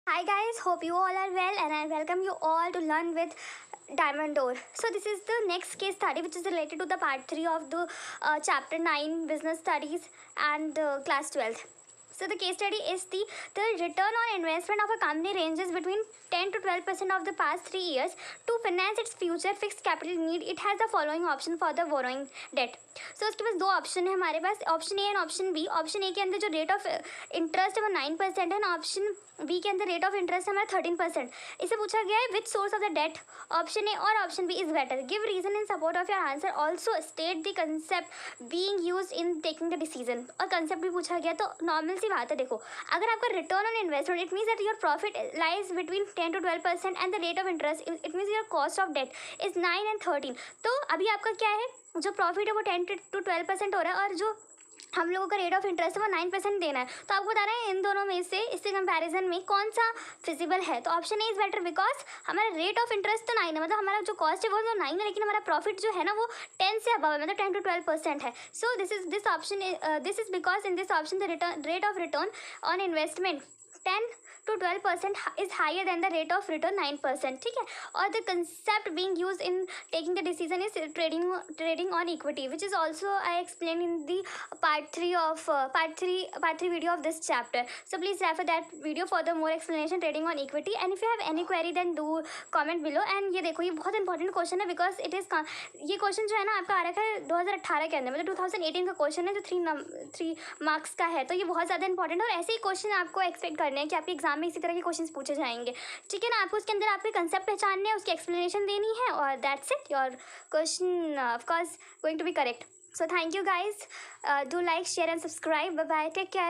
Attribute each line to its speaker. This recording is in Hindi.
Speaker 1: Hi guys, hope you all are well and I welcome you all to learn with Diamond Door. So this is the next case study which is related to the part 3 of the chapter 9 business studies and class 12th. So the case study is the return on investment of a company ranges between 10 to 12% of the past 3 years. To finance its future fixed capital need, it has the following option for the borrowing debt. So उसके पास दो ऑप्शन है हमारे पास, option A and option B. Option A के अंदर जो रेट ऑफ इंटरेस्ट है वो 9% है, ऑप्शन बी के अंदर रेट ऑफ इंटरेस्ट है हमारा 13%. इसे पूछा गया है which source of the date, option A और option B is better. Give reason in support of your answer. Also state the concept being used in taking the decision. और कंसेप्ट भी पूछा गया. तो नॉर्मल सी बात है, देखो अगर आपका return on investment it means that your profit lies between 10 to 12% and the rate of interest it means your cost of debt is 9 and 13. तो अभी आपका क्या है, जो प्रॉफिट है वो 10 to 12% हो रहा है और जो हम लोगों का रेट ऑफ इंटरेस्ट है वो 9% देना है. तो आपको बता रहे हैं इन दोनों में से इससे कंपैरिजन में कौन सा फिजिबल है. तो option A is better because हमारा रेट ऑफ इंटरेस्ट तो 9 है, मतलब हमारा जो कॉस्ट है वो तो 9 है, लेकिन हमारा प्रॉफिट जो है ना वो 10 से अबव है, मतलब 10 to 12% है. So this is because in this option the rate of return on investment 10 to 12% is higher than the rate of return 9%. ठीक है. और the concept being used in taking the decision is trading on equity, which is also I explained in the part 3 video of this chapter. So please refer that video for the more explanation trading on equity. And if you have any query then do comment below. And ये देखो ये बहुत इंपॉर्टेंट क्वेश्चन है बिकॉज इट इज़ ये क्वेश्चन जो है ना आपका आ रखा है 2018 के अंदर, मतलब 2018 का क्वेश्चन है जो 3 मार्क्स का है. तो ये बहुत ज़्यादा इंपॉर्टेंट है और ऐसे ही क्वेश्चन आपको एक्सपेक्ट करने हैं कि आपके एग्जाम में इसी तरह के क्वेश्चंस पूछे जाएंगे. ठीक है ना. आपको उसके अंदर आपके कंसेप्ट पहचानने हैं, उसकी एक्सप्लेनेशन देनी है और that's it. Your question of course going to be correct. So thank you guys. Do like share and subscribe. Bye bye. Take care.